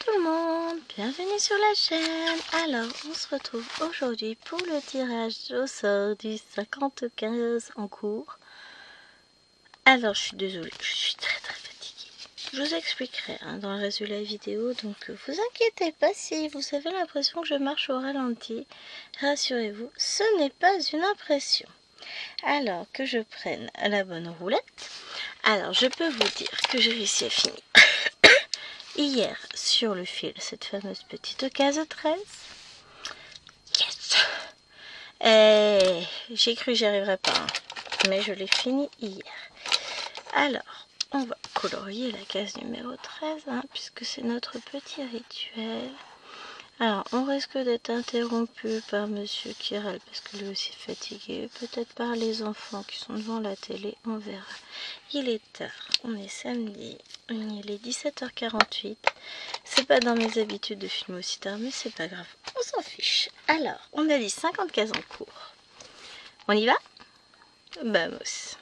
tout le monde, bienvenue sur la chaîne. Alors on se retrouve aujourd'hui pour le tirage au sort du 50-15 en cours. Alors je suis désolée, je suis très fatiguée. Je vous expliquerai dans le reste de la vidéo, donc vous inquiétez pas si vous avez l'impression que je marche au ralenti. Rassurez-vous, ce n'est pas une impression. Alors que je prenne la bonne roulette. Alors je peux vous dire que j'ai réussi à finir hier sur le fil cette fameuse petite case 13. Yes! Et j'ai cru que j'y arriverais pas, mais je l'ai fini hier. Alors on va colorier la case numéro 13 puisque c'est notre petit rituel. Alors on risque d'être interrompu par monsieur qui râle parce que lui aussi est fatigué, peut-être par les enfants qui sont devant la télé, on verra. Il est tard, on est samedi, il est 17h48. C'est pas dans mes habitudes de filmer aussi tard, mais c'est pas grave, on s'en fiche. Alors, on a dit 50 cases en cours. On y va? Vamos.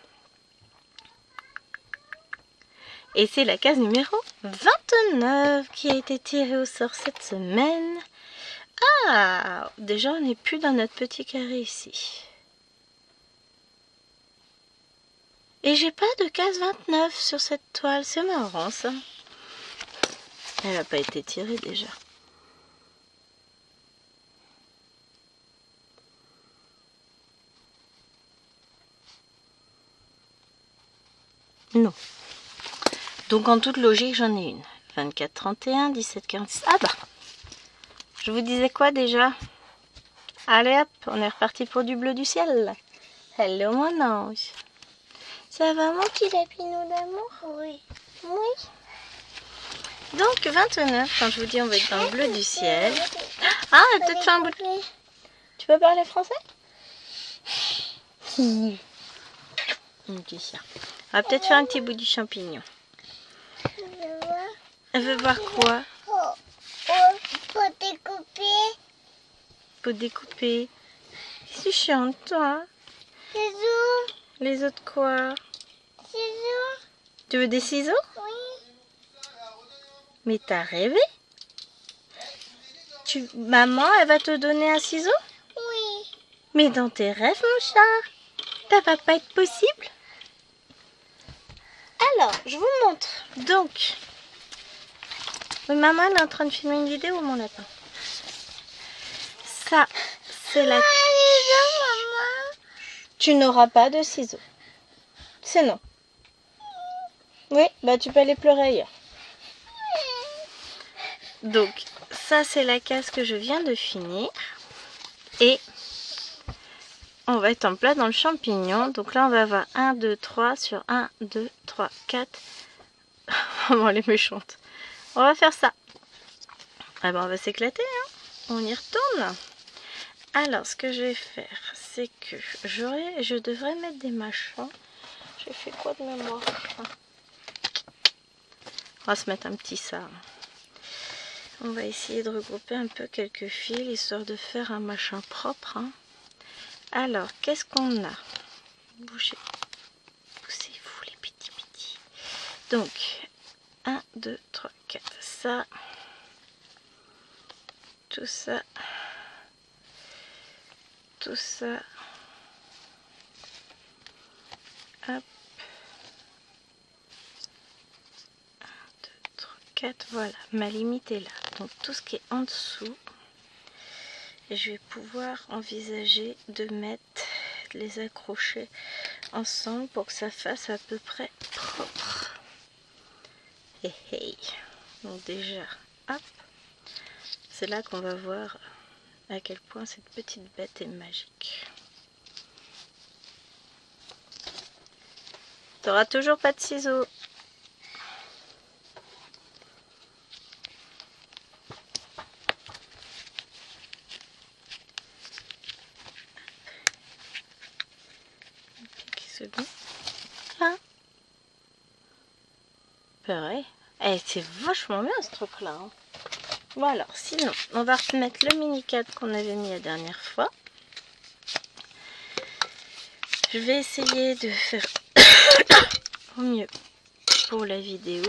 Et c'est la case numéro 29 qui a été tirée au sort cette semaine. Ah, déjà on n'est plus dans notre petit carré ici. Et j'ai pas de case 29 sur cette toile, c'est marrant ça. Elle n'a pas été tirée déjà. Non. Donc en toute logique j'en ai une. 24, 31, 17, 46. Ah bah, je vous disais quoi déjà? Allez hop, on est reparti pour du bleu du ciel. Hello mon ange. Ça va mon petit lapinou d'amour? Oui. Oui. Donc 29, quand je vous dis on va être dans le bleu du ciel. Ah, peut-être faire un bout de... Tu peux parler français? On va peut-être faire un petit bout du champignon. Elle veut voir quoi? Pour découper. Pour découper. C'est chiant toi. Ciseaux. Les autres quoi? Ciseaux. Tu veux des ciseaux? Oui. Mais t'as rêvé? Maman, elle va te donner un ciseau? Oui. Mais dans tes rêves, mon chat, ça va pas être possible. Alors, je vous montre. Donc, maman, elle est en train de filmer une vidéo, mon lapin. Ça, c'est la... Maman. Tu n'auras pas de ciseaux. C'est non. Oui, bah tu peux aller pleurer ailleurs. Donc, ça c'est la case que je viens de finir. Et on va être en plein dans le champignon. Donc là, on va avoir 1, 2, 3 sur 1, 2, 3, 4. Maman, elle est méchante. On va faire ça. Ah ben, on va s'éclater, hein. On y retourne. Alors, ce que je vais faire, c'est que je devrais mettre des machins. J'ai fait quoi de mémoire? On va se mettre un petit ça. On va essayer de regrouper un peu quelques fils, histoire de faire un machin propre. Alors, qu'est-ce qu'on a? Bougez. Poussez-vous les petits. Donc, 1, 2, 3, 4. Ça. Tout ça. Tout ça. Hop. 1, 2, 3, 4. Voilà, ma limite est là. Donc, tout ce qui est en dessous, je vais pouvoir envisager de les accrocher ensemble pour que ça fasse à peu près propre. Hey. Donc déjà, hop, c'est là qu'on va voir à quel point cette petite bête est magique. T'auras toujours pas de ciseaux. Là. Pareil. Eh, c'est vachement bien ce truc là. Bon alors, sinon, on va remettre le mini cadre qu'on avait mis la dernière fois. Je vais essayer de faire au mieux pour la vidéo.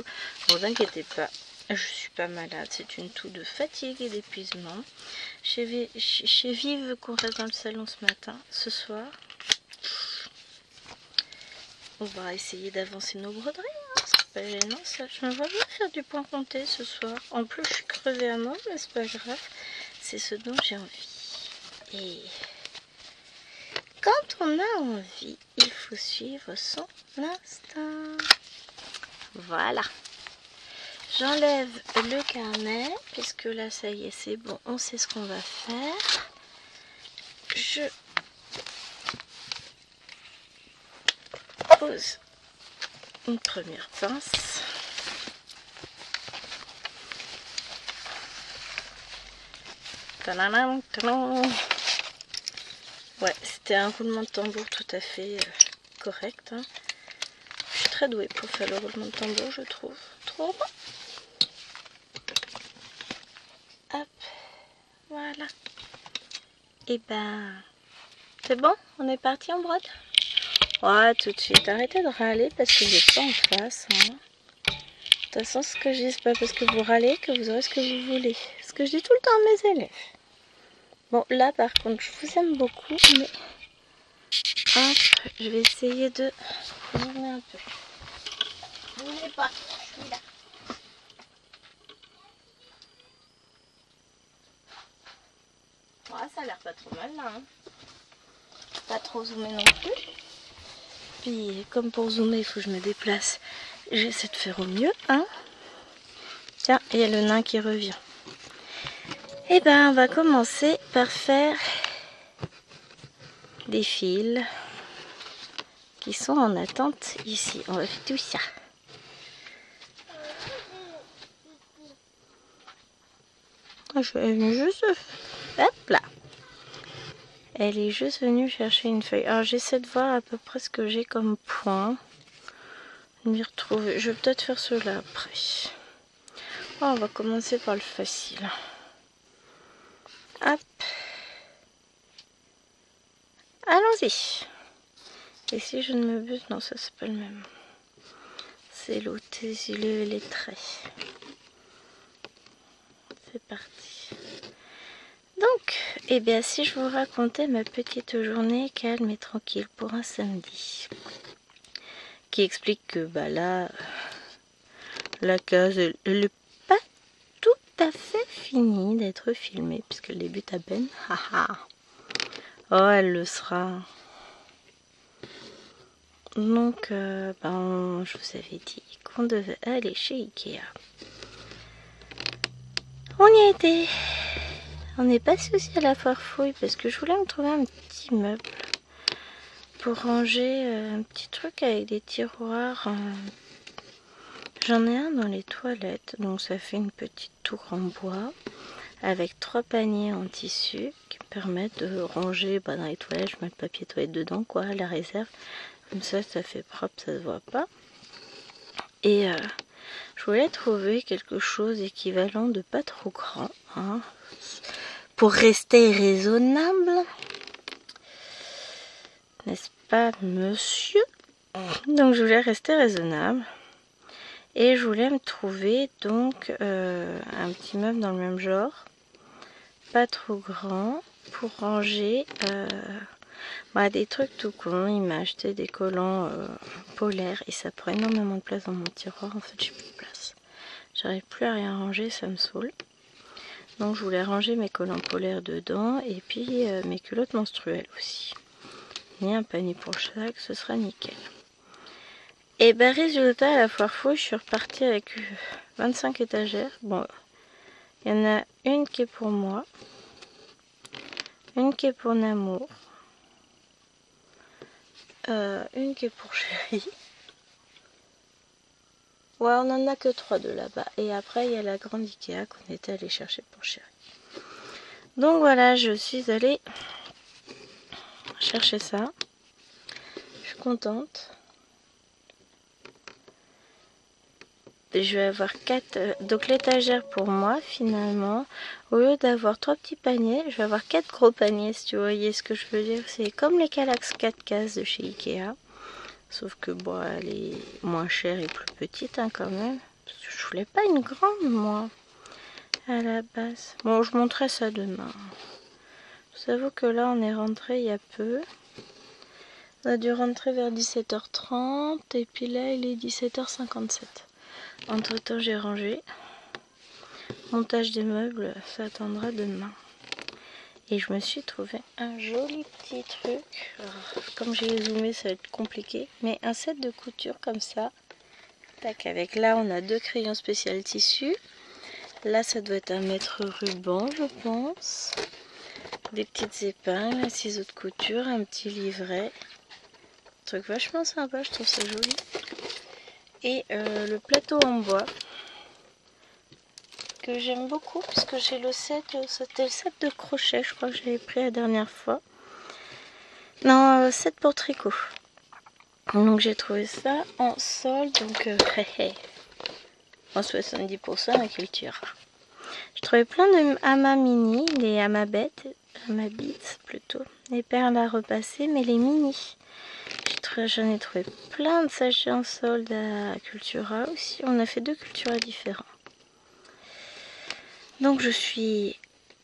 Ne vous inquiétez pas, Je suis pas malade, c'est une toux de fatigue et d'épuisement. Chez Vive qu'on reste dans le salon ce soir. On va essayer d'avancer nos broderies, hein. C'est pas gênant ça. Je me vois bien faire du point compté ce soir. En plus, je suis crevée à mort, mais c'est pas grave. C'est ce dont j'ai envie. Et quand on a envie, il faut suivre son instinct. Voilà. J'enlève le carnet, puisque là, ça y est, c'est bon. On sait ce qu'on va faire. Je pose une première pince. Tadam, tadam. Ouais, c'était un roulement de tambour tout à fait correct. Hein. Je suis très douée pour faire le roulement de tambour, je trouve. Trop bon. Hop, voilà. Et ben, c'est bon, on est parti en brode. Ouais, tout de suite. Arrêtez de râler parce que j'ai pas en face. Hein. De toute façon, ce que je dis, c'est pas parce que vous râlez que vous aurez ce que vous voulez. Ce que je dis tout le temps à mes élèves. Bon, là, par contre, je vous aime beaucoup, mais... Hop, je vais essayer de zoomer un peu. Bougez pas, je suis là. Ouais, ça a l'air pas trop mal, là. Hein. Pas trop zoomer non plus. Puis, comme pour zoomer, il faut que je me déplace. J'essaie de faire au mieux, hein. Tiens, il y a le nain qui revient. Et ben, on va commencer par faire des fils qui sont en attente ici. On va faire tout ça. Je vais juste... Hop là. Elle est juste venue chercher une feuille. Alors j'essaie de voir à peu près ce que j'ai comme point. M'y retrouver. Je vais peut-être faire cela après. Oh, on va commencer par le facile. Hop. Allons-y. Et si je ne me bute, non, ça c'est pas le même. C'est l'autre, les traits. C'est parti. Donc, eh bien, si je vous racontais ma petite journée calme et tranquille pour un samedi, qui explique que bah là, la case, elle n'est pas tout à fait finie d'être filmée, puisqu'elle débute à peine. Oh, elle le sera. Donc, ben, je vous avais dit qu'on devait aller chez Ikea. On y a été. On est passé aussi à la foire fouille parce que je voulais me trouver un petit meuble pour ranger un petit truc avec des tiroirs. J'en ai un dans les toilettes, donc ça fait une petite tour en bois avec 3 paniers en tissu qui me permettent de ranger dans les toilettes. Je mets le papier toilette dedans, quoi, la réserve. Comme ça fait propre, ça se voit pas. Et je voulais trouver quelque chose d'équivalent de pas trop grand, hein, pour rester raisonnable, n'est-ce pas, monsieur? Donc je voulais rester raisonnable et je voulais me trouver donc un petit meuble dans le même genre, pas trop grand, pour ranger des trucs tout con. Il m'a acheté des collants polaires et ça prend énormément de place dans mon tiroir. En fait, j'ai plus de place. J'arrive plus à rien ranger, ça me saoule. Donc je voulais ranger mes collants polaires dedans et puis mes culottes menstruelles aussi. Il y a un panier pour chaque, ce sera nickel. Et ben résultat, à la foire fouille, je suis repartie avec 25 étagères. Bon, il y en a une qui est pour moi, une qui est pour Namo, une qui est pour Chérie. Ouais, on en a que 3 de là-bas. Et après, il y a la grande Ikea qu'on était allé chercher pour Chérie. Donc voilà, je suis allée chercher ça. Je suis contente. Je vais avoir 4. Donc l'étagère pour moi, finalement, au lieu d'avoir 3 petits paniers, je vais avoir 4 gros paniers, si tu voyez ce que je veux dire. C'est comme les Kallax 4 cases de chez Ikea. Sauf que bon, elle est moins chère et plus petite, hein, quand même. Parce que je voulais pas une grande, moi, à la base. Bon, je montrerai ça demain. Je vous avoue que là, on est rentré il y a peu. On a dû rentrer vers 17h30 et puis là, il est 17h57. Entre temps, j'ai rangé. Montage des meubles, ça attendra demain. Et je me suis trouvé un joli petit truc. Alors, comme j'ai zoomé, ça va être compliqué. Mais un set de couture comme ça. Tac, avec là, on a 2 crayons spécial tissu. Là, ça doit être un mètre ruban, je pense. Des petites épingles, un ciseau de couture, un petit livret. Un truc vachement sympa, je trouve ça joli. Et le plateau en bois. Que j'aime beaucoup puisque j'ai le set, c'était le set de crochet, je crois que j'avais pris la dernière fois. Non, set pour tricot. Donc j'ai trouvé ça en solde, donc en 70% la culture. J'ai trouvé plein de hamas mini, les hamas bêtes, hamas beats plutôt, les perles à repasser, mais les mini. J'en ai trouvé plein de sachets en solde à Cultura aussi. On a fait 2 Cultura différents. Donc je suis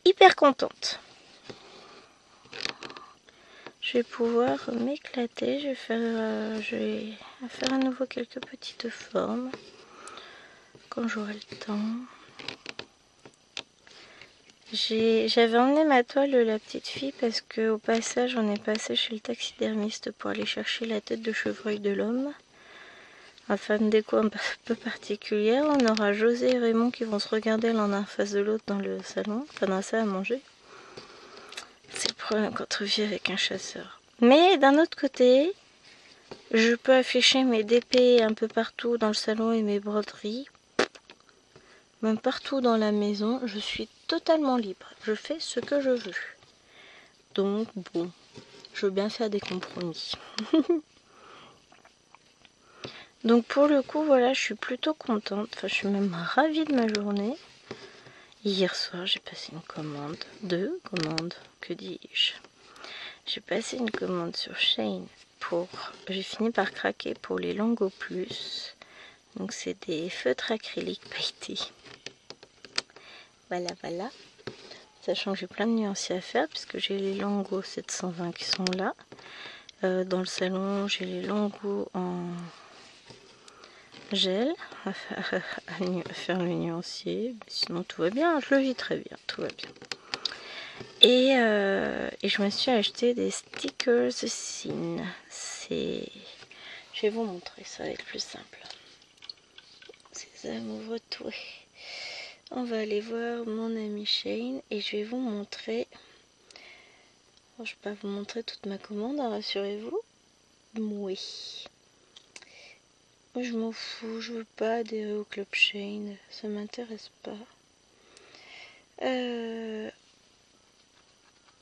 hyper contente. Je vais pouvoir m'éclater. Je vais faire à nouveau quelques petites formes quand j'aurai le temps. J'avais emmené ma toile de la petite fille parce que au passage on est passé chez le taxidermiste pour aller chercher la tête de chevreuil de l'homme. Enfin, une déco un peu particulière. On aura José et Raymond qui vont se regarder l'un en face de l'autre dans le salon, enfin dans la salle à manger. C'est le problème quand on vit avec un chasseur. Mais d'un autre côté, je peux afficher mes DP un peu partout dans le salon et mes broderies. Même partout dans la maison, je suis totalement libre. Je fais ce que je veux. Donc bon, je veux bien faire des compromis. Donc pour le coup, voilà, je suis plutôt contente. Enfin, je suis même ravie de ma journée. Hier soir, j'ai passé une commande. 2 commandes, que dis-je. J'ai passé une commande sur Shein pour... J'ai fini par craquer pour les Longo Plus. Donc c'est des feutres acryliques pailletés. Voilà, voilà. Sachant que j'ai plein de nuanciers à faire puisque j'ai les Longo 720 qui sont là. Dans le salon, j'ai les Longo en gel à faire le nuancier. Sinon tout va bien, je le vis très bien, tout va bien. Et je me suis acheté des stickers Sin. Je vais vous montrer, ça va être plus simple. Ces amoureux toués. On va aller voir mon ami Shane et je vais vous montrer. Alors, je ne vais pas vous montrer toute ma commande, hein, rassurez-vous. Oui. Moi, je m'en fous, je veux pas adhérer au club Shane, ça m'intéresse pas.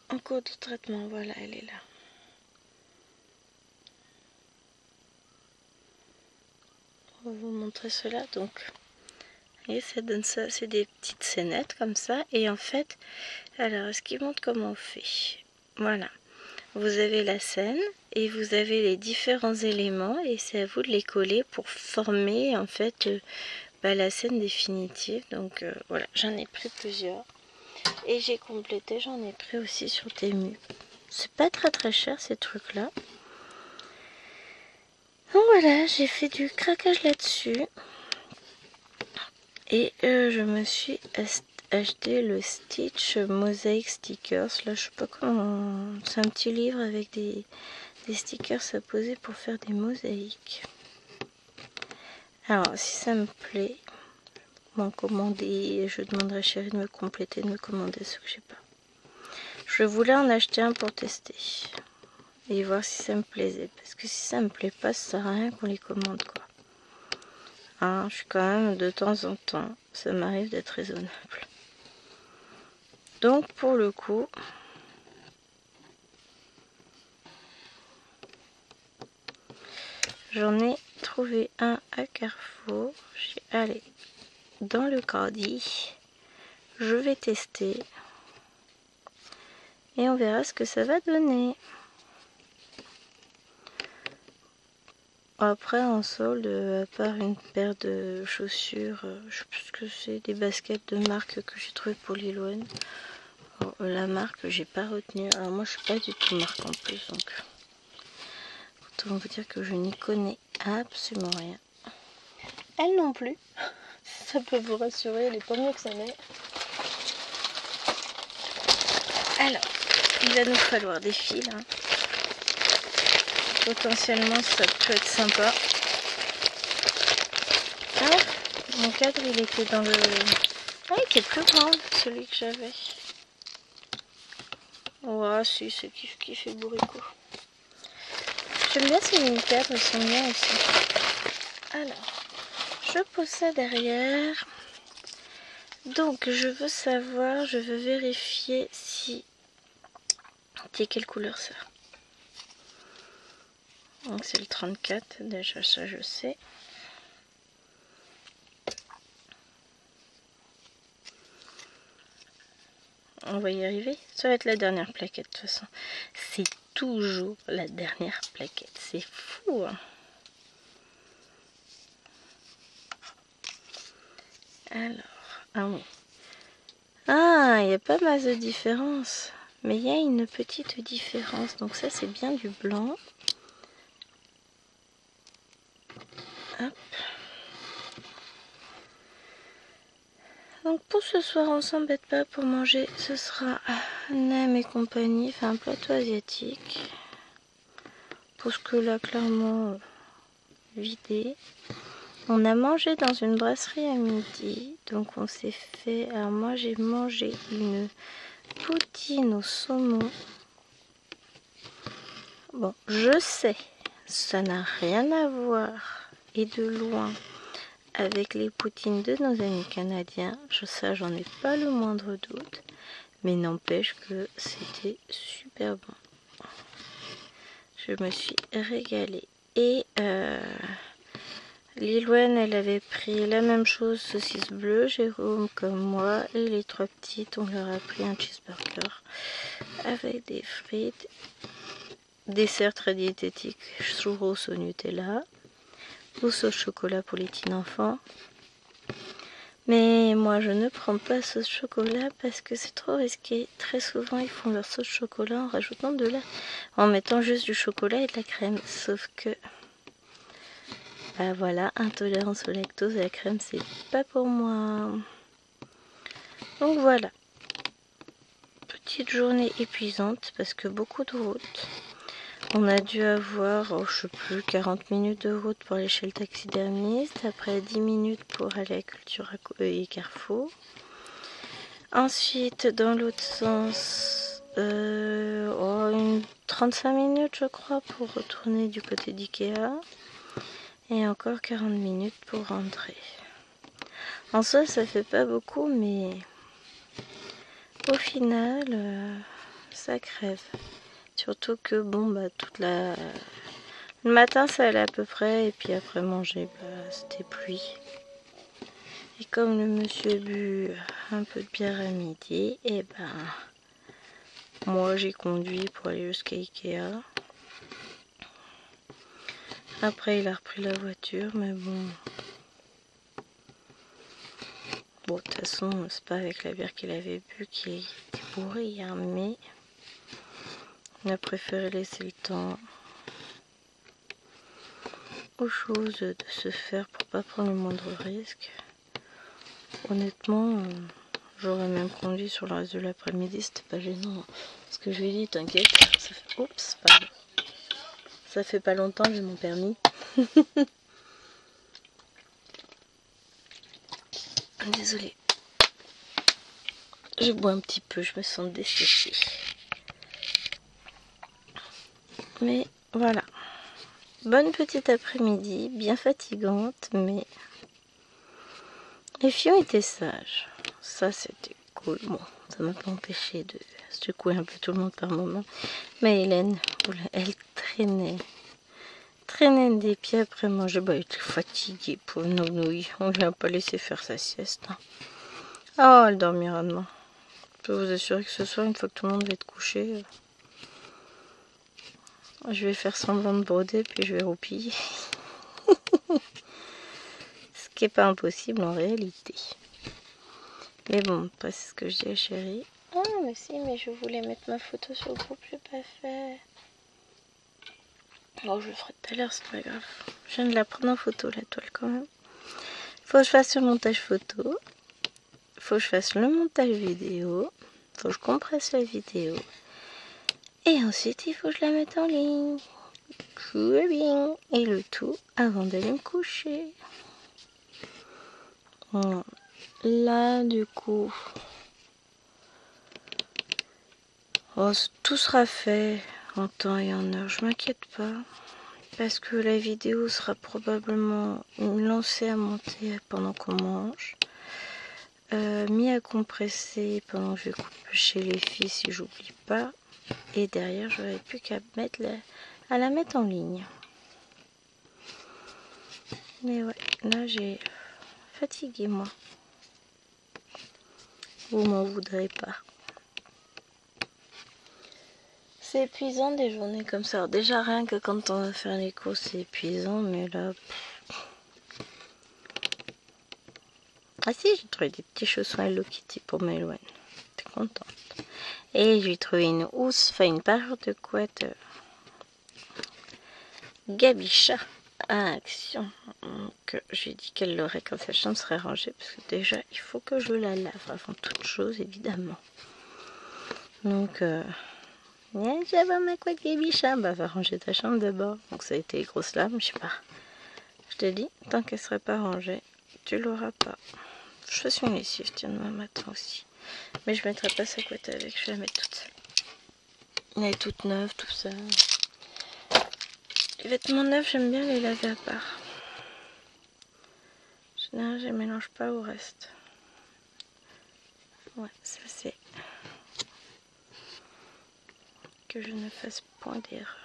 En cours de traitement, voilà, elle est là. On va vous montrer cela. Donc, vous voyez, ça donne ça, c'est des petites scénettes comme ça. Et en fait, alors, est-ce qu'il montre comment on fait? Voilà. Vous avez la scène et vous avez les différents éléments et c'est à vous de les coller pour former en fait la scène définitive. Donc voilà, j'en ai pris plusieurs et j'ai complété, j'en ai pris aussi sur Temu. C'est pas très cher ces trucs là. Donc voilà, j'ai fait du craquage là-dessus et je me suis acheté le Stitch Mosaic Stickers. Là, je sais pas comment. C'est un petit livre avec des stickers à poser pour faire des mosaïques. Alors, si ça me plaît, m'en commander. Je demanderai à Chérie de me compléter, de me commander ce que j'ai pas. Je voulais en acheter un pour tester et voir si ça me plaisait. Parce que si ça me plaît pas, ça sert à rien qu'on les commande, quoi. Hein, je suis quand même de temps en temps, ça m'arrive d'être raisonnable. Donc pour le coup, j'en ai trouvé un à Carrefour. J'ai allé dans le Cardi. Je vais tester et on verra ce que ça va donner. Après en solde, à part une paire de chaussures, je sais plus ce que c'est, des baskets de marque que j'ai trouvé pour Lil Wayne. La marque j'ai pas retenu. Alors moi je suis pas du tout marque en plus, donc autant vous dire que je n'y connais absolument rien. Elle non plus. Ça peut vous rassurer, elle est pas mieux que sa mère. Alors, il va nous falloir des fils. Hein. Potentiellement ça peut être sympa. Ah, mon cadre il était dans le... Ah, il était plus grand celui que j'avais. Ouais, si, c'est qui fait bourricot. J'aime bien ces mini-cadres, ils sont bien aussi. Alors, je pose ça derrière. Donc, je veux savoir, je veux vérifier si... C'est quelle couleur ça? Donc, c'est le 34, déjà ça je sais. On va y arriver. Ça va être la dernière plaquette de toute façon. C'est toujours la dernière plaquette. C'est fou, hein. Alors, ah oui. Ah, il n'y a pas masse de différence. Mais il y a une petite différence. Donc ça, c'est bien du blanc. Hop. Donc pour ce soir, on s'embête pas pour manger. Ce sera nem et compagnie. Enfin, un plateau asiatique. Parce que là, clairement, vidé. On a mangé dans une brasserie à midi. Donc on s'est fait... Alors moi, j'ai mangé une poutine au saumon. Bon, je sais, ça n'a rien à voir, et de loin, avec les poutines de nos amis canadiens. Ça, j'en ai pas le moindre doute, mais n'empêche que c'était super bon. Je me suis régalée. Et Lil Wayne, elle avait pris la même chose, saucisse bleue, Jérôme comme moi, et les trois petites, on leur a pris un cheeseburger avec des frites. Dessert très diététique, churros au Nutella, ou sauce chocolat pour les petits enfants. Mais moi je ne prends pas sauce chocolat parce que c'est trop risqué. Très souvent ils font leur sauce chocolat en rajoutant en mettant juste du chocolat et de la crème. Sauf que, bah voilà, intolérance au lactose et la crème c'est pas pour moi. Donc voilà, petite journée épuisante parce que beaucoup de route. On a dû avoir, je sais plus, 40 minutes de route pour aller chez le taxidermiste. Après 10 minutes pour aller à Cultura et Carrefour. Ensuite, dans l'autre sens, 35 minutes, je crois, pour retourner du côté d'Ikea. Et encore 40 minutes pour rentrer. En soi, ça fait pas beaucoup, mais au final, ça crève. Surtout que, bon, bah, le matin, ça allait à peu près, et puis après manger, bah, c'était pluie. Et comme le monsieur a bu un peu de bière à midi, et ben, moi, j'ai conduit pour aller jusqu'à Ikea. Après, il a repris la voiture, mais bon... Bon, de toute façon, c'est pas avec la bière qu'il avait bu qu'il était bourré, hein, mais... On a préféré laisser le temps aux choses de se faire pour pas prendre le moindre risque. Honnêtement, j'aurais même conduit sur le reste de l'après-midi, c'était pas gênant. Parce que je lui ai dit, t'inquiète, ça fait... Oups, pardon. Ça fait pas longtemps que j'ai mon permis. Désolée. Je bois un petit peu, je me sens desséchée. Mais voilà. Bonne petite après-midi, bien fatigante, mais les filles étaient sages. Ça, c'était cool. Bon, ça m'a pas empêché de secouer un peu tout le monde par moment. Mais Hélène, elle traînait des pieds après manger. Bah, elle était fatiguée pour nounouille. On lui a pas laissé faire sa sieste. Hein. Oh, elle dormira demain. Je peux vous assurer que ce soir, une fois que tout le monde va être couché, je vais faire semblant de broder, puis je vais roupiller. qui n'est pas impossible en réalité. Mais bon, après c'est ce que je dis à chérie. Ah mais si, mais je voulais mettre ma photo sur le groupe, je l'ai pas fait. Bon, je le ferai tout à l'heure, c'est pas grave. Je viens de la prendre en photo la toile quand même. Faut que je fasse le montage photo. Faut que je fasse le montage vidéo. Faut que je compresse la vidéo. Et ensuite il faut que je la mette en ligne. Bien. Et le tout avant d'aller me coucher. Bon. Là du coup, oh, tout sera fait en temps et en heure, je m'inquiète pas. Parce que la vidéo sera probablement lancée à monter pendant qu'on mange. Mis à compresser pendant que je coupe chez les filles si j'oublie pas. Et derrière, j'aurais plus qu'à la mettre en ligne. Mais ouais, là j'ai fatigué moi. Vous m'en voudrez pas. C'est épuisant des journées comme ça. Alors déjà rien que quand on va faire les courses c'est épuisant, mais là... Ah si, j'ai trouvé des petits chaussons Hello Kitty pour Meloine. T'es contente. Et j'ai trouvé une housse, enfin une paire de couettes Gabicha à Action. Donc j'ai dit qu'elle l'aurait quand sa chambre serait rangée, parce que déjà il faut que je la lave avant toute chose évidemment. Donc j'avais ma couette Gabicha, bah va ranger ta chambre d'abord. Donc ça a été grosse lame, je sais pas. Je te dis, tant qu'elle serait pas rangée, tu l'auras pas. Je fasse une lessive, tiens, demain matin aussi. Mais je mettrai pas sa couette avec, je vais la mettre toute seule. Elle est toute neuve, tout ça. Les vêtements neufs, j'aime bien les laver à part. En général, je les mélange pas au reste. Ouais, ça c'est que je ne fasse point d'erreur.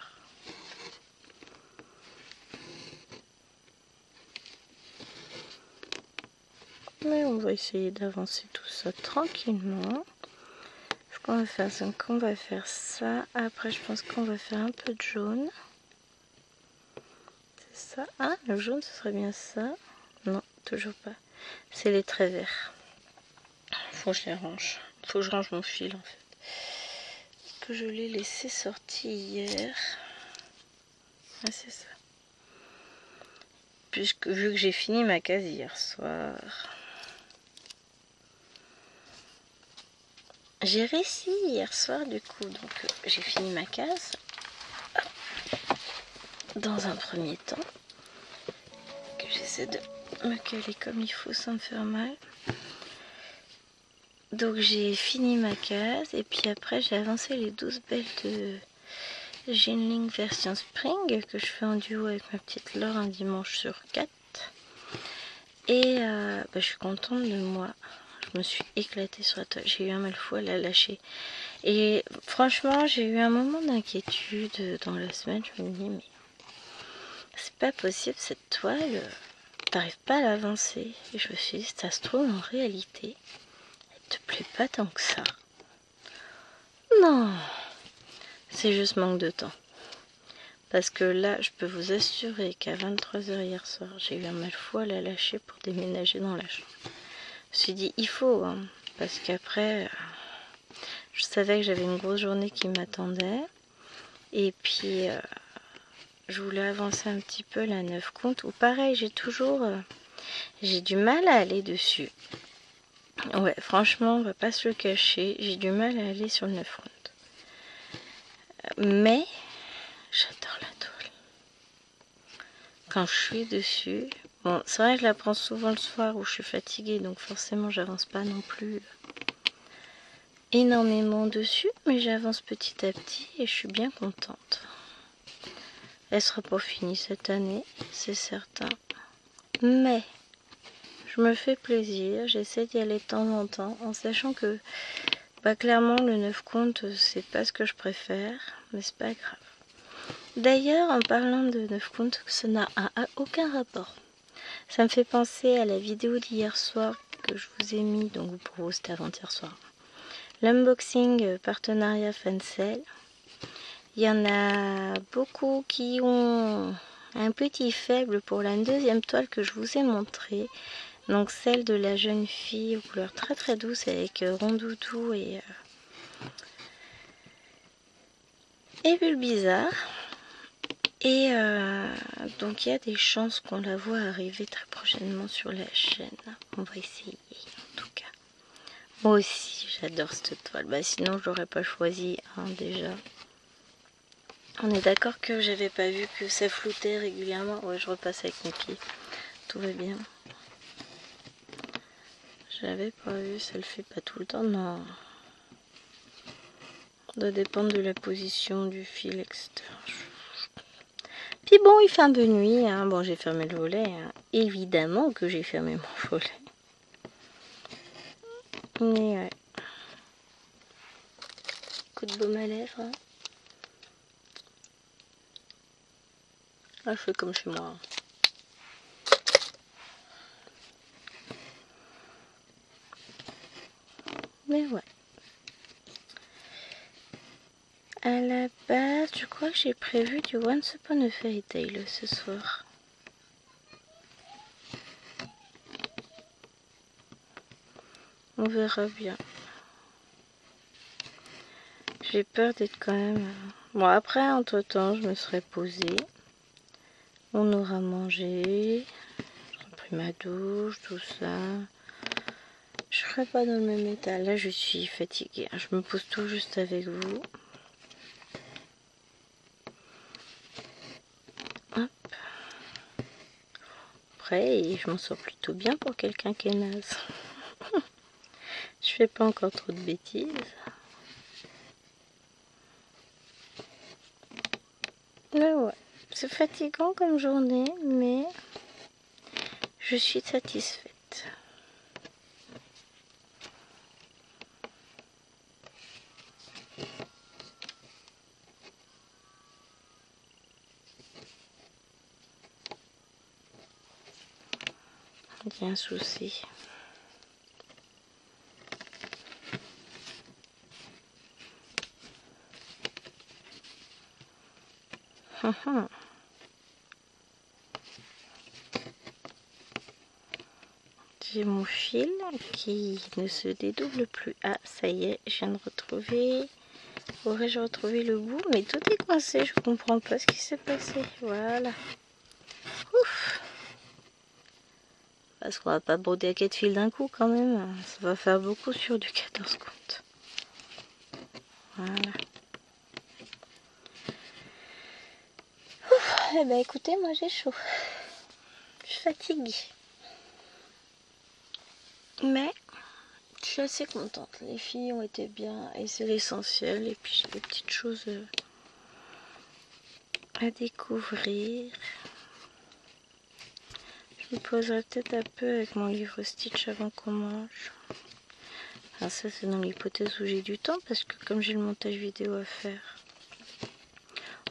Mais on va essayer d'avancer tout ça tranquillement. Ce qu'on va faire, c'est qu'on va faire ça. Après, je pense qu'on va faire un peu de jaune. C'est ça. Ah, le jaune, ce serait bien ça. Non, toujours pas. C'est les traits verts. Faut que je les range. Faut que je range mon fil en fait. Parce que je l'ai laissé sorti hier. Ah, c'est ça. Puisque vu que j'ai fini ma case hier soir. J'ai réussi hier soir du coup, donc j'ai fini ma case. Dans un premier temps, que j'essaie de me caler comme il faut sans me faire mal. Donc j'ai fini ma case et puis après j'ai avancé les 12 belles de Jinling version Spring que je fais en duo avec ma petite Laure un dimanche sur 4. Et je suis contente de moi. Je me suis éclatée sur la toile. J'ai eu un mal fou à la lâcher. Et franchement, j'ai eu un moment d'inquiétude dans la semaine. Je me dis, mais c'est pas possible, cette toile, t'arrives pas à l'avancer. Et je me suis dit, ça se trouve, en réalité, elle te plaît pas tant que ça. Non, c'est juste manque de temps. Parce que là, je peux vous assurer qu'à 23 h hier soir, j'ai eu un mal fou à la lâcher pour déménager dans la chambre. Je me suis dit, il faut, hein, parce qu'après, je savais que j'avais une grosse journée qui m'attendait. Et puis, je voulais avancer un petit peu la 9 compte. Ou pareil, j'ai du mal à aller dessus. Ouais, franchement, on va pas se le cacher. J'ai du mal à aller sur le 9 compte. Mais, j'adore la toile. Quand je suis dessus... Bon, c'est vrai que je la prends souvent le soir où je suis fatiguée. Donc forcément, j'avance pas non plus énormément dessus. Mais j'avance petit à petit et je suis bien contente. Elle sera pas finie cette année, c'est certain. Mais je me fais plaisir, j'essaie d'y aller de temps en temps, en sachant que clairement le 9 compte c'est pas ce que je préfère, mais c'est pas grave. D'ailleurs, en parlant de 9 compte, ça n'a aucun rapport. Ça me fait penser à la vidéo d'hier soir que je vous ai mis, donc pour vous c'était avant-hier soir. L'unboxing partenariat Fancel. Il y en a beaucoup qui ont un petit faible pour la deuxième toile que je vous ai montrée. Donc celle de la jeune fille aux couleurs très très douces avec rondoudou et Bulbizarre. Et donc il y a des chances qu'on la voit arriver très prochainement sur la chaîne. On va essayer en tout cas. Moi aussi j'adore cette toile. Bah, sinon je l'aurais pas choisi hein, déjà. On est d'accord que j'avais pas vu que ça floutait régulièrement. Ouais, je repasse avec mes pieds. Tout va bien. J'avais pas vu, ça le fait pas tout le temps, non. Ça doit dépendre de la position du fil, etc. Puis bon, il fait un peu nuit. Hein. Bon, j'ai fermé le volet. Hein. Évidemment que j'ai fermé mon volet. Mais ouais. Coup de baume à lèvres. Hein. Ah, je fais comme chez moi. Mais ouais. À la base, je crois que j'ai prévu du Once Upon a Fairy Tale ce soir. On verra bien. J'ai peur d'être quand même... Bon, après, entre-temps, je me serai posée. On aura mangé. J'ai pris ma douche, tout ça. Je serai pas dans le même état. Là, je suis fatiguée. Je me pose tout juste avec vous. Hop. Après, je m'en sors plutôt bien pour quelqu'un qui est naze. Je fais pas encore trop de bêtises. Mais ouais, c'est fatigant comme journée, mais je suis satisfaite. Il y a un souci. J'ai mon fil qui ne se dédouble plus. Ah, ça y est, je viens de retrouver. Aurais-je retrouvé le bout? Mais tout est coincé, je comprends pas ce qui s'est passé. Voilà. Ouf. Parce qu'on va pas broder à 4 fils d'un coup quand même. Ça va faire beaucoup sur du 14 comptes. Voilà. Ouf. Eh ben écoutez, moi j'ai chaud. Je suis fatiguée. Mais je suis assez contente. Les filles ont été bien et c'est l'essentiel. Et puis j'ai des petites choses à découvrir. Je me poserai peut-être un peu avec mon livre Stitch avant qu'on mange. Alors ça c'est dans l'hypothèse où j'ai du temps parce que comme j'ai le montage vidéo à faire.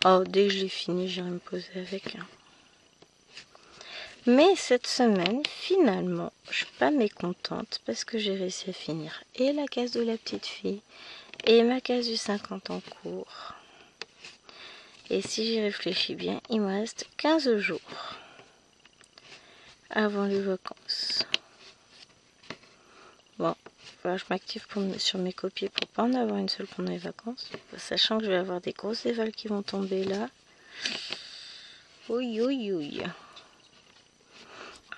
Oh, dès que je l'ai fini, j'irai me poser avec. Hein. Mais cette semaine, finalement, je suis pas mécontente parce que j'ai réussi à finir et la case de la petite fille et ma case du 50 en cours. Et si j'y réfléchis bien, il me reste 15 jours avant les vacances. Bon, voilà, je m'active sur mes copies pour pas en avoir une seule pendant les vacances. Sachant que je vais avoir des grosses évals qui vont tomber là. Oui, oui, oui.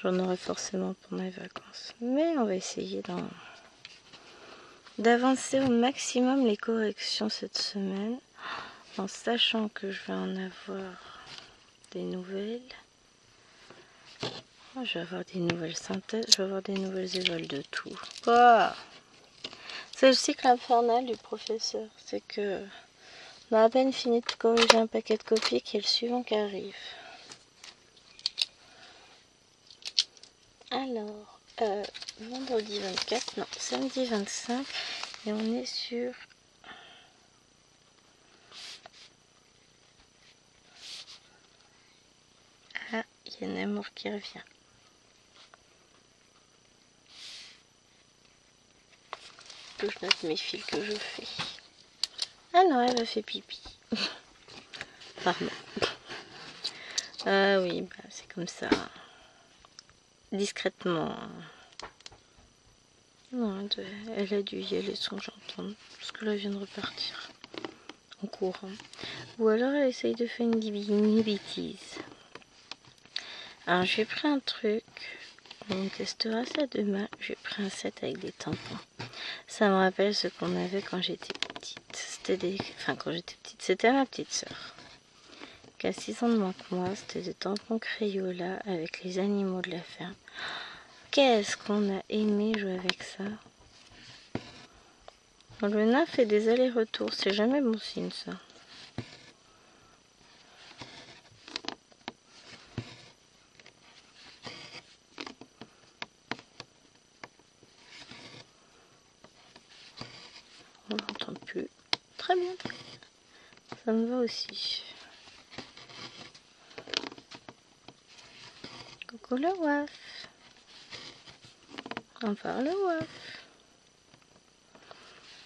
J'en aurai forcément pendant les vacances. Mais on va essayer d'avancer au maximum les corrections cette semaine. En sachant que je vais en avoir des nouvelles. Je vais avoir des nouvelles synthèses, je vais avoir des nouvelles évals de tout. Oh, c'est le cycle infernal du professeur. C'est que on a à peine fini de corriger un paquet de copies qu'il y a le suivant qui arrive. Alors, vendredi 24, non, samedi 25, et on est sur... Ah, il y a un amour qui revient. Que je note mes fils que je fais. Ah non, elle a fait pipi. Pardon. Ah oui, bah, c'est comme ça. Discrètement. Non, elle a dû y aller sans que j'entende. Parce que là, elle vient de repartir. En courant. Ou alors, elle essaye de faire une bêtise. Alors, j'ai pris un truc. On testera ça demain. J'ai pris un set avec des tampons. Ça me rappelle ce qu'on avait quand j'étais petite. Quand j'étais petite, c'était ma petite sœur. Qui a 6 ans de moins que moi. C'était des tampons Crayola avec les animaux de la ferme. Qu'est-ce qu'on a aimé jouer avec ça. Le nain fait des allers-retours. C'est jamais bon signe, ça. On l'entend plus. Très bien. Ça me va aussi. Coucou le waf. Enfin le waf.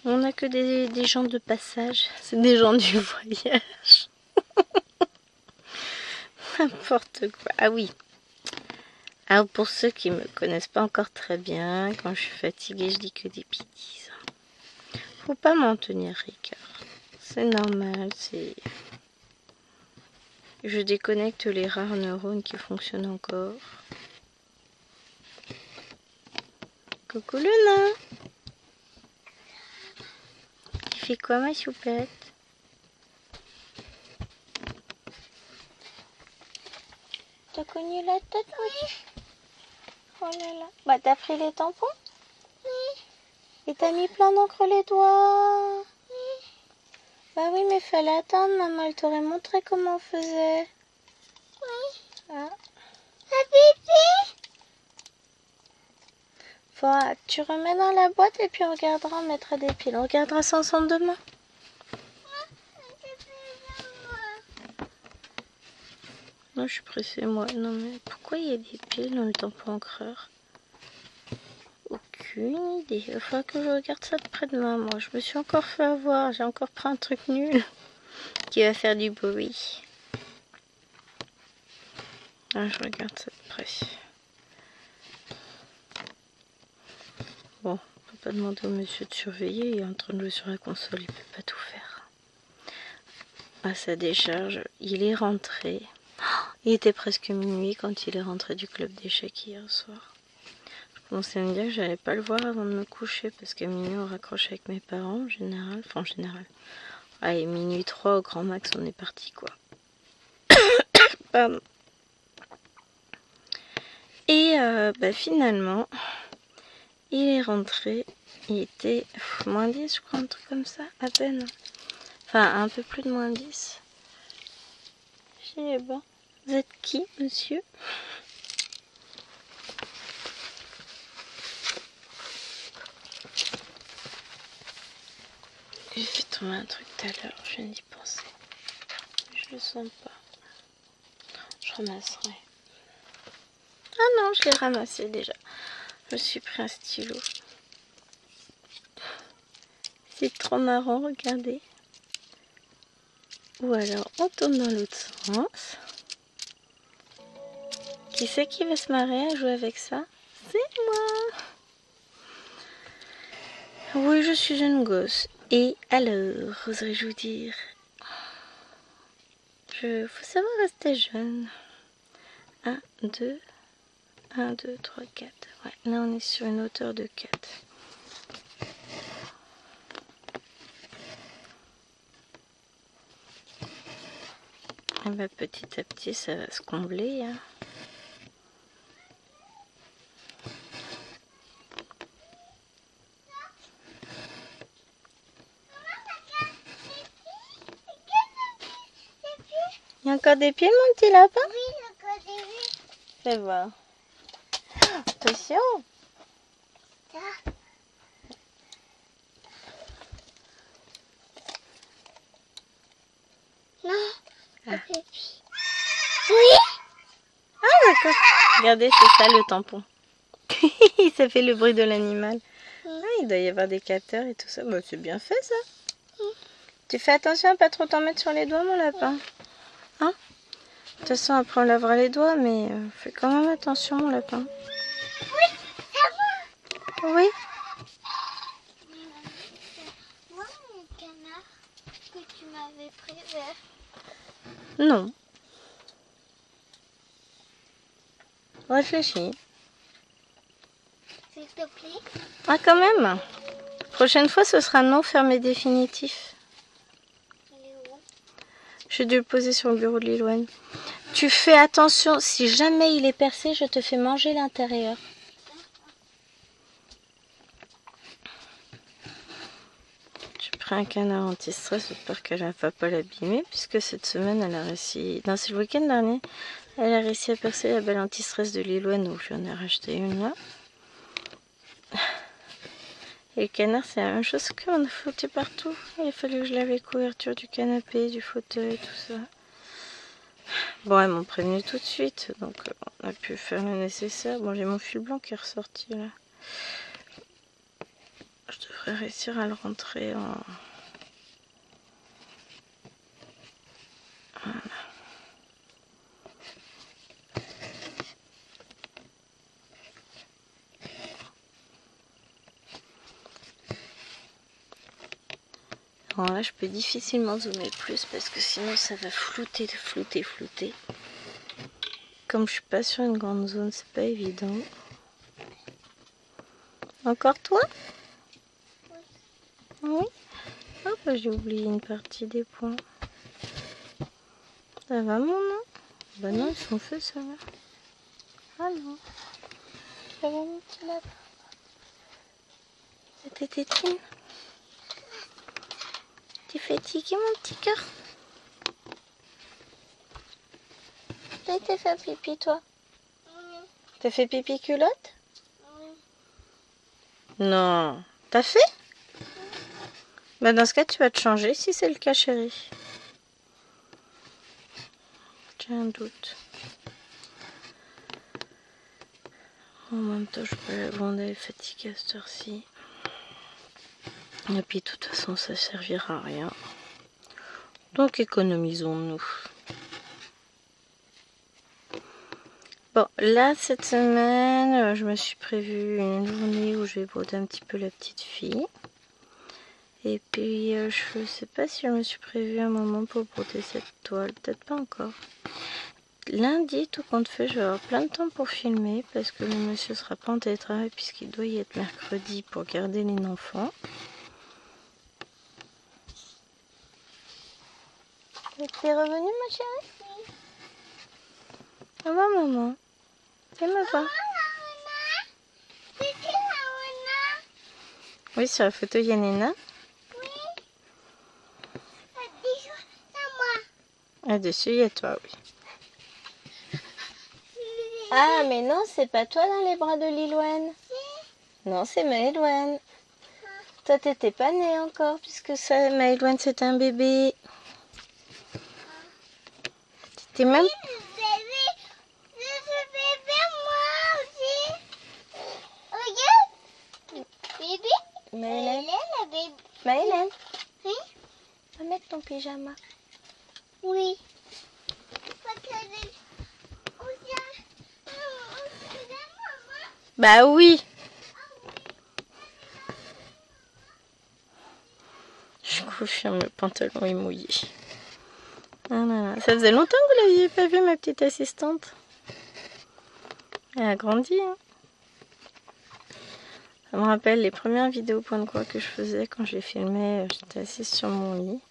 On n'a que des gens de passage. C'est des gens du voyage. N'importe quoi. Ah oui. Alors pour ceux qui me connaissent pas encore très bien, quand je suis fatiguée, je dis que des bêtises. Faut pas m'en tenir rigueur. C'est normal, c'est... Je déconnecte les rares neurones qui fonctionnent encore. Coucou le nain. Il fait quoi ma choupette? T'as cogné la tête, oui. Oh là là. Bah t'as pris les tampons? Oui. Et t'as mis plein d'encre les doigts? Oui. Bah oui, mais fallait attendre, maman, elle t'aurait montré comment on faisait. Oui. Ah. La pipi. Faudra que tu remets dans la boîte et puis on regardera, on mettra des piles. On regardera ça ensemble demain. Non, je suis pressée, moi. Non, mais pourquoi il y a des piles dans le tampon encreur? Aucune idée. Il va falloir que je regarde ça de près de moi. Je me suis encore fait avoir. J'ai encore pris un truc nul qui va faire du bruit. Ah, je regarde ça de près. Bon, on peut pas demander au monsieur de surveiller. Il est en train de jouer sur la console. Il peut pas tout faire. À sa décharge, il est rentré. Il était presque minuit quand il est rentré du club d'échecs hier soir. Je commençais à me dire que j'allais pas le voir avant de me coucher parce qu'à minuit on raccroche avec mes parents en général. Enfin en général. Allez, minuit 3 au grand max on est parti quoi. Pardon. Et finalement, il est rentré. Il était moins 10 je crois, un truc comme ça, à peine. Enfin un peu plus de moins 10. J'ai dit bon, vous êtes qui monsieur? J'ai fait tomber un truc tout à l'heure, je viens d'y penser. Je le sens pas. Je ramasserai. Ah non, je l'ai ramassé déjà. Je me suis pris un stylo. C'est trop marrant, regardez. Ou alors, on tourne dans l'autre sens. Qui c'est qui va se marrer à jouer avec ça? C'est moi. Oui, je suis jeune gosse. Et alors, oserais-je vous dire, faut savoir rester jeune. 1, 2, 1, 2, 3, 4. Ouais, là on est sur une hauteur de 4. Et bah, petit à petit ça va se combler. Hein. Il y a encore des pieds mon petit lapin? Oui, encore des pieds. Fais voir. Attention. Ça. Non. Ah. Pipi. Oui. Ah d'accord. Regardez, c'est ça le tampon. Ça fait le bruit de l'animal. Ah, il doit y avoir des capteurs et tout ça. Bah, c'est bien fait ça. Tu fais attention à pas trop t'en mettre sur les doigts mon lapin. Hein? façon, après on lavera les doigts, mais fais quand même attention, mon lapin. Oui, ça va. Oui. Moi, mon canard que tu m'avais prévu. Non. Réfléchis. S'il te plaît. Ah, quand même. Prochaine fois, ce sera non fermé définitif. Il est où? J'ai dû le poser sur le bureau de Lilouane. Tu fais attention, si jamais il est percé, je te fais manger l'intérieur. J'ai pris un canard anti-stress, j'espère qu'elle ne va pas l'abîmer, puisque cette semaine, elle a réussi... Non, c'est le week-end dernier. Elle a réussi à percer la belle anti-stress de Lilouane, donc j'en ai racheté une là. Et le canard, c'est la même chose qu'on a foutu partout. Il a fallu que je lave les couvertures du canapé, du fauteuil, tout ça. Bon, elles m'ont prévenu tout de suite, donc on a pu faire le nécessaire. Bon, j'ai mon fil blanc qui est ressorti là. Je devrais réussir à le rentrer en... Voilà. Alors là, je peux difficilement zoomer plus parce que sinon ça va flouter. Comme je suis pas sur une grande zone, c'est pas évident. Encore toi? Oui. Oh, bah, j'ai oublié une partie des points. Ça va, mon nom? Bah non, ils sont faits, ça va. Ah non. Ça va, mon petit lapin? T'es tétine? T'es fatigué, mon petit cœur? T'as fait pipi, toi? T'as fait pipi culotte? Non. T'as fait? Bah dans ce cas, tu vas te changer si c'est le cas, chérie. J'ai un doute. En même temps, je peux la gronder, elle est fatiguée à cette heure-ci. Et puis, de toute façon, ça servira à rien. Donc, économisons-nous. Bon, là, cette semaine, je me suis prévu une journée où je vais broder un petit peu la petite fille. Et puis, je sais pas si je me suis prévu un moment pour broder cette toile. Peut-être pas encore. Lundi, tout compte fait, je vais avoir plein de temps pour filmer parce que le monsieur sera pas en télétravail puisqu'il doit y être mercredi pour garder les enfants. T'es revenue, ma chérie? Oui. Ça va, maman? Ça me va. Oui, sur la photo, il y a Néna. Oui. C'est moi. Là-dessus, il y a toi, oui. Ah, mais non, c'est pas toi dans les bras de Lilouane. Non, c'est Maëloine. Toi, t'étais pas née encore, puisque ça, Maëloine, c'est un bébé. T'étais même... Bébé, moi aussi. Regarde. Bébé. Maëlène. La bébé. Maëlène, Oui. va mettre ton pyjama. Oui. Bah oui. Je confirme, le pantalon est mouillé. Ah là là. Ça faisait longtemps que vous l'aviez pas vu, ma petite assistante. Elle a grandi, hein. Ça me rappelle les premières vidéos point de croix que je faisais quand je les filmais. J'étais assise sur mon lit.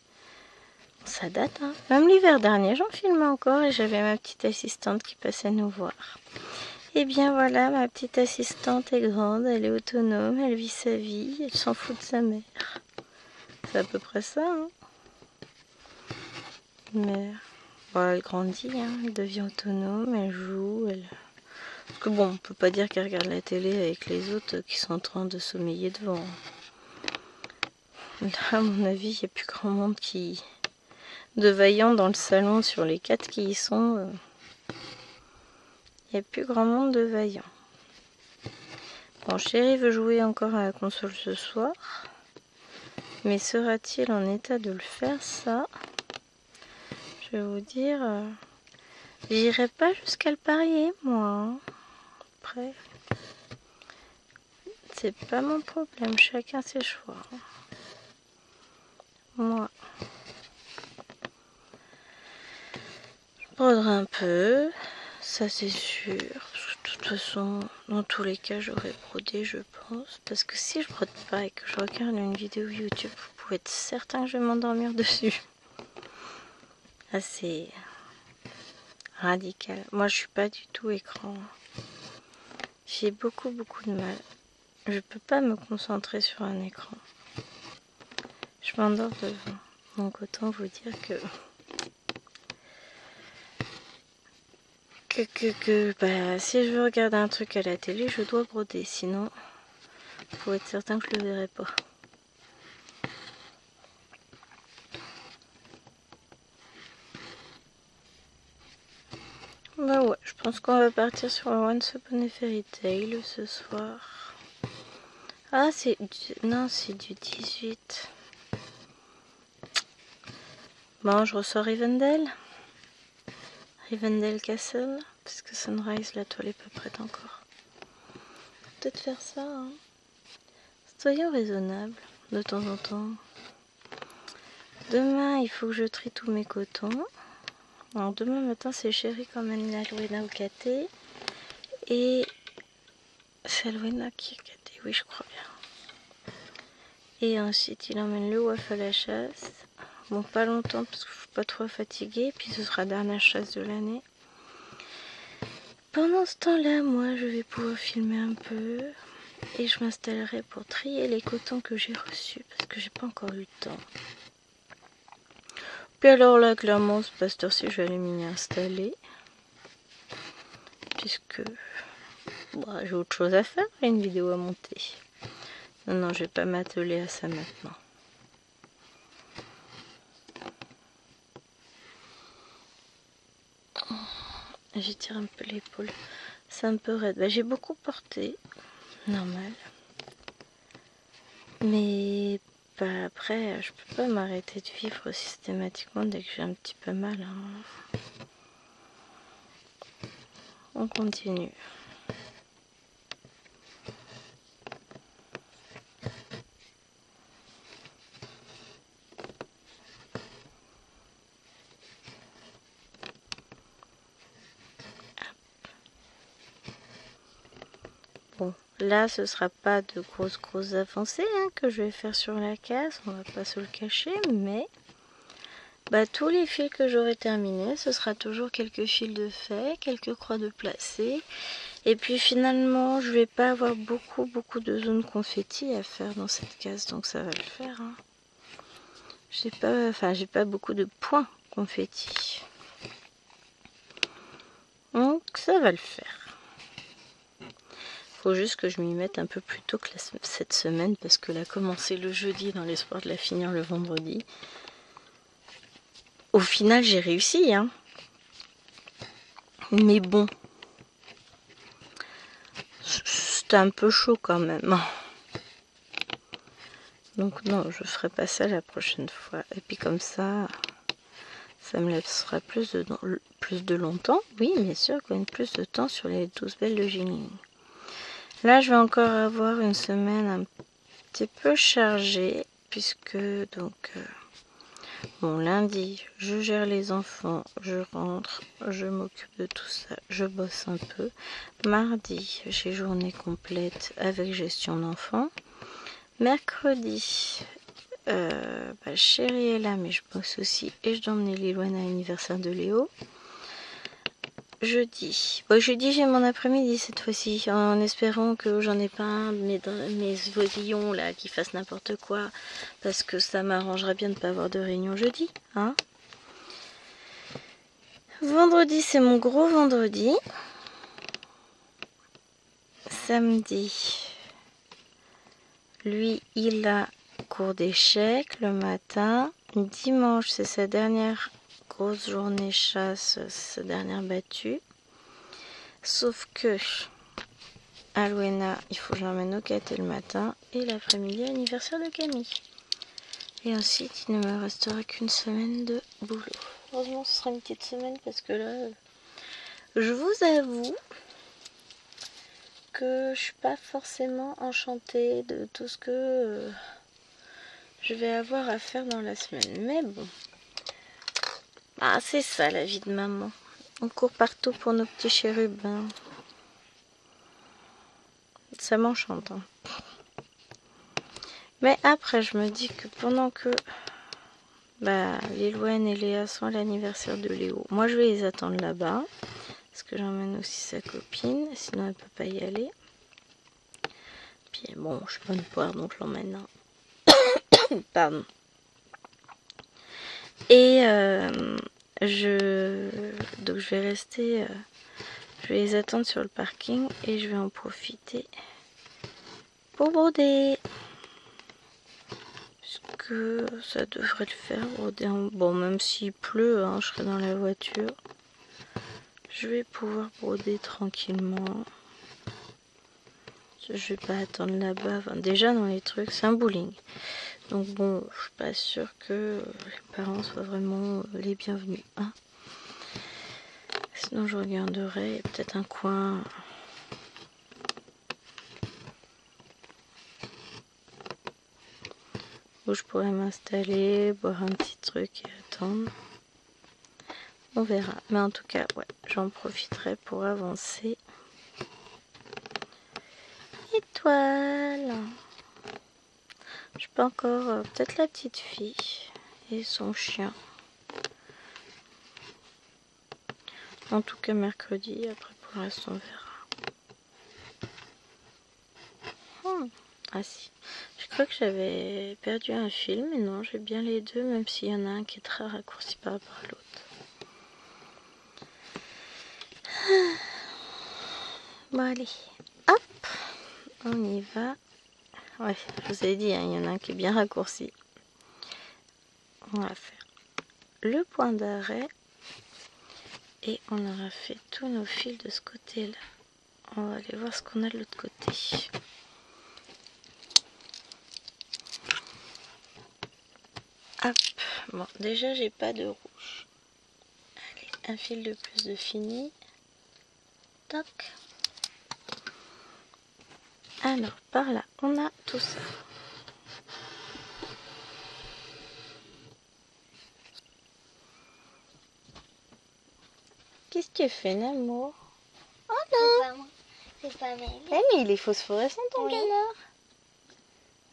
Ça date, hein. Même l'hiver dernier, j'en filmais encore et j'avais ma petite assistante qui passait nous voir. Et bien voilà, ma petite assistante est grande, elle est autonome, elle vit sa vie, elle s'en fout de sa mère. C'est à peu près ça, hein. Mais bon, elle grandit, hein. Elle devient autonome, elle joue, elle... Parce que bon, on peut pas dire qu'elle regarde la télé avec les autres qui sont en train de sommeiller devant. Là, à mon avis, il n'y a plus grand monde qui... de vaillants dans le salon sur les 4 qui y sont. Il n'y a plus grand monde de vaillants. Bon, chéri veut jouer encore à la console ce soir. Mais sera-t-il en état de le faire, ça? Je vais vous dire... J'irai pas jusqu'à le parier, moi. Après, c'est pas mon problème, chacun ses choix. Moi, je broderai un peu, ça c'est sûr. Parce que de toute façon, dans tous les cas, j'aurais brodé, je pense. Parce que si je brode pas et que je regarde une vidéo YouTube, vous pouvez être certain que je vais m'endormir dessus. Assez radical. Moi, je suis pas du tout écran. J'ai beaucoup de mal. Je peux pas me concentrer sur un écran. Je m'endors devant. Donc autant vous dire que si je veux regarder un truc à la télé, je dois broder. Sinon, faut être certain que je le verrai pas. Bah ouais, je pense qu'on va partir sur un Once Upon a Fairy Tale ce soir. Ah, c'est du 18. Bon, je ressors Rivendell. Rivendell Castle. Parce que Sunrise, la toile est pas prête encore. Peut-être faire ça, hein. Soyons raisonnables, de temps en temps. Demain, il faut que je trie tous mes cotons. Alors, demain matin, c'est Chéri qui emmène Alwena au caté. Et c'est Alwena qui est caté, oui, je crois bien. Et ensuite, il emmène le Waf à la chasse. Bon, pas longtemps parce qu'il ne faut pas trop fatiguer. Puis ce sera la dernière chasse de l'année. Pendant ce temps-là, moi, je vais pouvoir filmer un peu. Et je m'installerai pour trier les cotons que j'ai reçus. Parce que j'ai pas encore eu le temps. Puis alors là, clairement, ce pasteur-ci, je vais aller m'y installer. Puisque bah, j'ai autre chose à faire, une vidéo à monter. Non, je vais pas m'atteler à ça maintenant. J'étire un peu l'épaule. C'est un peu raide. Bah, j'ai beaucoup porté. Normal. Mais bah, après, je peux pas m'arrêter de vivre systématiquement dès que j'ai un petit peu mal. Hein. On continue. Bon, là, ce sera pas de grosses avancées hein, que je vais faire sur la case. On va pas se le cacher, mais bah, tous les fils que j'aurai terminés, ce sera toujours quelques fils de fait, quelques croix de placé. Et puis finalement, je vais pas avoir beaucoup de zones confetti à faire dans cette case, donc ça va le faire. Hein. J'ai pas beaucoup de points confetti. Donc ça va le faire. Faut juste que je m'y mette un peu plus tôt que cette semaine parce que elle a commencé le jeudi dans l'espoir de la finir le vendredi. Au final, j'ai réussi, hein. Mais bon, c'était un peu chaud quand même. Donc non, je ferai pas ça la prochaine fois. Et puis comme ça me laissera plus de longtemps. Oui, bien sûr, quand même plus de temps sur les 12 belles de Jiling. Là, je vais encore avoir une semaine un petit peu chargée puisque donc bon, lundi, je gère les enfants, je rentre, je m'occupe de tout ça, je bosse un peu. Mardi, j'ai journée complète avec gestion d'enfants. Mercredi, Chéri est là, mais je bosse aussi et je dois emmener Lilouane à l'anniversaire de Léo. Jeudi, j'ai mon après-midi cette fois-ci, en espérant que j'en ai pas un de mes vaudillons là qui fassent n'importe quoi, parce que ça m'arrangerait bien de pas avoir de réunion jeudi, hein. Vendredi, c'est mon gros vendredi. Samedi, lui, il a cours d'échecs le matin. Dimanche, c'est sa dernière grosse journée chasse, sa dernière battue. Sauf que Alwena, il faut que je l'emmène au caté le matin et l'après-midi, anniversaire de Camille. Et ensuite, il ne me restera qu'une semaine de boulot. Heureusement, ce sera une petite semaine parce que là, Je vous avoue que je suis pas forcément enchantée de tout ce que je vais avoir à faire dans la semaine. Mais bon, c'est ça la vie de maman. On court partout pour nos petits chérubins. Ça m'enchante. Hein. Mais après, je me dis que pendant que Lilouane et Léa sont à l'anniversaire de Léo, moi je vais les attendre là-bas. Parce que j'emmène aussi sa copine, sinon elle peut pas y aller. Puis bon, je suis bonne poire, donc je l'emmène. Hein. Pardon. Et donc je vais rester, je vais les attendre sur le parking et je vais en profiter pour broder. Que ça devrait le faire broder. Bon, même s'il pleut, hein, je serai dans la voiture. Je vais pouvoir broder tranquillement. Je vais pas attendre là-bas. Enfin, déjà dans les trucs, c'est un bowling. Donc bon, je suis pas sûre que les parents soient vraiment les bienvenus. Hein. Sinon je regarderai, il y a peut-être un coin. Où je pourrais m'installer, boire un petit truc et attendre. On verra. Mais en tout cas, ouais, j'en profiterai pour avancer. Étoile. Je peux encore peut-être la petite fille et son chien. En tout cas mercredi, après pour le reste on verra. Ah si, je crois que j'avais perdu un film, mais non, j'ai bien les deux, même s'il y en a un qui est très raccourci par rapport à l'autre. Bon allez, hop, on y va. Ouais, je vous ai dit, hein, il y en a un qui est bien raccourci. On va faire le point d'arrêt. Et on aura fait tous nos fils de ce côté-là. On va aller voir ce qu'on a de l'autre côté. Hop. Bon, déjà, j'ai pas de rouge. Allez, un fil de plus de fini. Toc. Alors, par là, on a tout ça. Qu'est-ce que tu fais, Namo? Oh non! C'est pas mal. Eh, mais il est phosphorescent ton canard.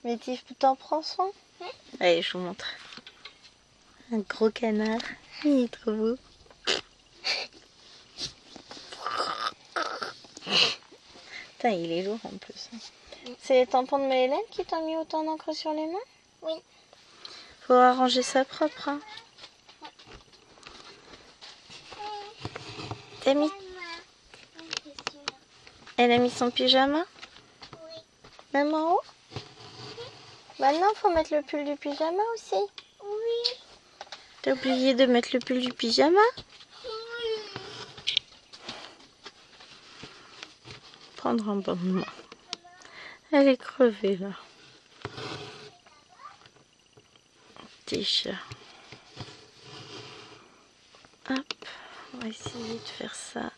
Mais tu t'en prends soin? Oui. Allez, je vous montre. Un gros canard. Il est trop beau. Putain, il est lourd en plus. C'est les tampons de Maëlène qui t'ont mis autant d'encre sur les mains? Oui. Faut arranger ça propre. Hein. T'as mis... Elle a mis son pyjama? Oui. Même en haut? Maintenant, faut mettre le pull du pyjama aussi. Oui. T'as oublié de mettre le pull du pyjama? Oui. Prendre un bon moment. Elle est crevée là. Petit chat. Hop, on va essayer de faire ça.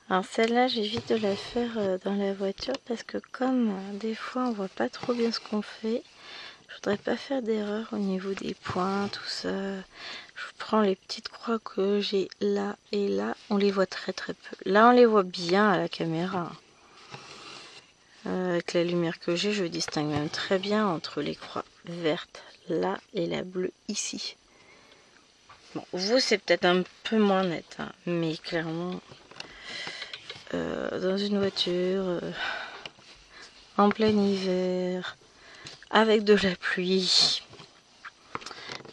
Alors celle-là, j'évite de la faire dans la voiture parce que comme des fois on voit pas trop bien ce qu'on fait, je voudrais pas faire d'erreur au niveau des points, tout ça. Je prends les petites croix que j'ai là et là, on les voit très très peu. Là on les voit bien à la caméra. Avec la lumière que j'ai, je distingue même très bien entre les croix vertes là et la bleue ici. Bon, vous c'est peut-être un peu moins net, hein, mais clairement... dans une voiture en plein hiver avec de la pluie,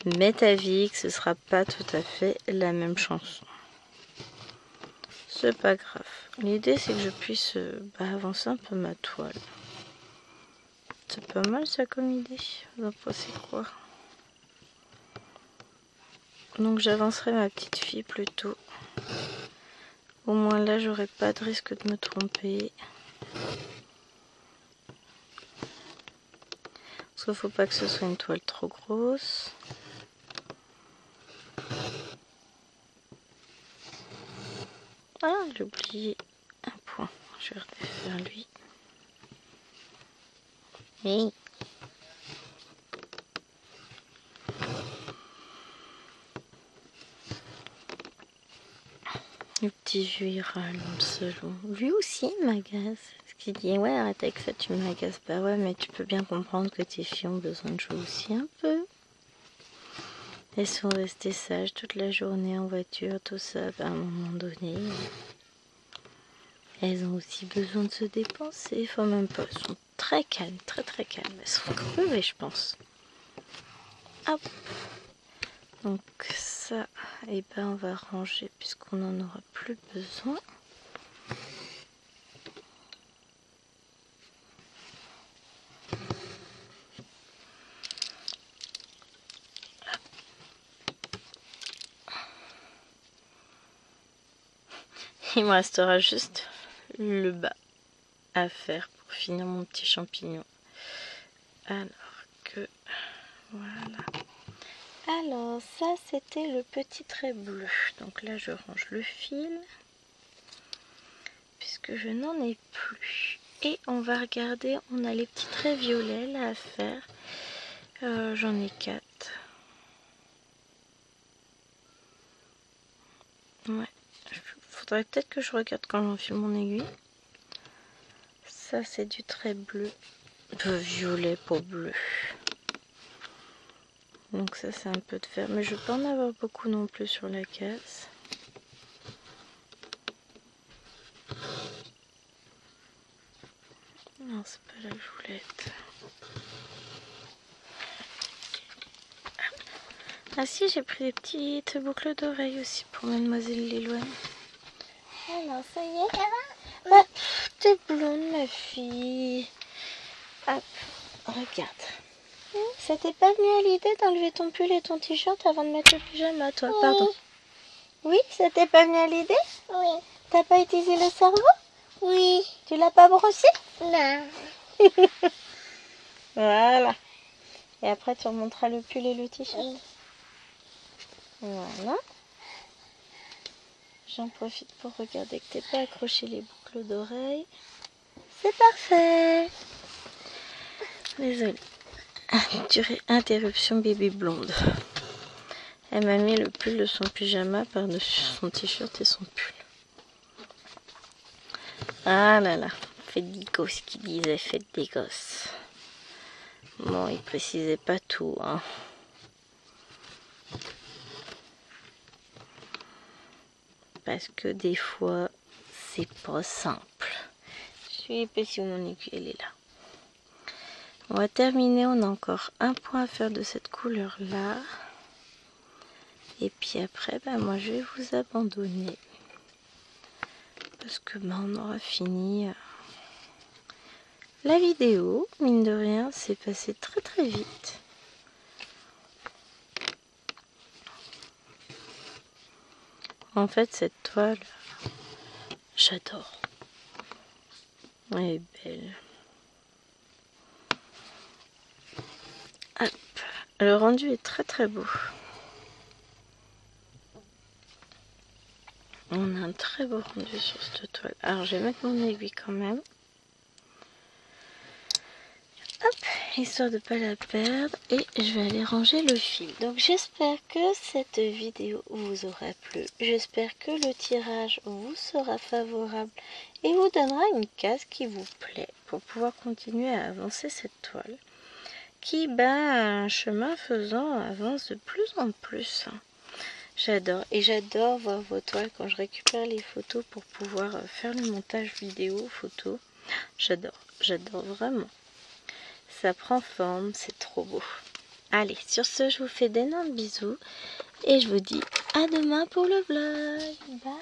m'est avis que ce sera pas tout à fait la même chanson. C'est pas grave, l'idée c'est que je puisse avancer un peu ma toile. C'est pas mal ça comme idée, vous en pensez quoi? Donc j'avancerai ma petite fille plutôt. Au moins là j'aurai pas de risque de me tromper. Parce qu'il faut pas que ce soit une toile trop grosse. Ah, j'ai oublié un point. Je vais redéfaire lui. Oui. Le petit vieux, il râle selon. Lui aussi, il m'agace. Parce qu'il dit, ouais, arrête avec ça, tu m'agaces. Bah ouais, mais tu peux bien comprendre que tes filles ont besoin de jouer aussi un peu. Elles sont restées sages toute la journée en voiture, tout ça. Bah, à un moment donné, elles ont aussi besoin de se dépenser. Faut même pas. Elles sont très calmes, très très calmes. Elles sont crevées, je pense. Hop. Donc ça, et ben on va ranger puisqu'on n'en aura plus besoin. Il me restera juste le bas à faire pour finir mon petit champignon. Alors que voilà. Alors ça c'était le petit trait bleu. Donc là je range le fil puisque je n'en ai plus. Et on va regarder, on a les petits traits violets là à faire. J'en ai 4. Ouais. Faudrait peut-être que je regarde quand j'enfile mon aiguille. Ça c'est du trait bleu. Violet pour bleu. Donc ça c'est un peu de fer. Mais je peux en avoir beaucoup non plus sur la casse. Non, c'est pas là que je voulais être. Ah si, j'ai pris des petites boucles d'oreilles aussi pour Mademoiselle Liloine. Alors, ça y est. Bah, t'es blonde, ma fille. Hop, regarde. Ça t'est pas venu à l'idée d'enlever ton pull et ton t-shirt avant de mettre le pyjama, toi? Oui. Pardon. Oui, ça t'est pas venu à l'idée? Oui. T'as pas utilisé le cerveau? Oui. Tu l'as pas brossé? Non. Voilà. Et après, tu remonteras le pull et le t-shirt. Oui. Voilà. J'en profite pour regarder que t'es pas accroché les boucles d'oreilles. C'est parfait. Désolée. Interruption bébé blonde. Elle m'a mis le pull de son pyjama par-dessus son t-shirt et son pull. Ah là là. Faites des gosses qui disait faites des gosses. Bon, il précisait pas tout, hein. Parce que des fois, c'est pas simple. Je sais pas si mon aiguille elle est là. On va terminer, on a encore un point à faire de cette couleur là. Et puis après, ben moi je vais vous abandonner. Parce que ben on aura fini la vidéo. Mine de rien, c'est passé très très vite. En fait, cette toile, j'adore. Elle est belle. Hop. Le rendu est très très beau. On a un très beau rendu sur cette toile. Alors je vais mettre mon aiguille quand même. Hop, histoire de ne pas la perdre. Et je vais aller ranger le fil. Donc j'espère que cette vidéo vous aura plu. J'espère que le tirage vous sera favorable et vous donnera une case qui vous plaît pour pouvoir continuer à avancer cette toile. Qui, ben, chemin faisant, avance de plus en plus. J'adore. Et j'adore voir vos toiles quand je récupère les photos pour pouvoir faire le montage vidéo, photo. J'adore. J'adore vraiment. Ça prend forme, c'est trop beau. Allez, sur ce, je vous fais d'énormes bisous. Et je vous dis à demain pour le vlog. Bye.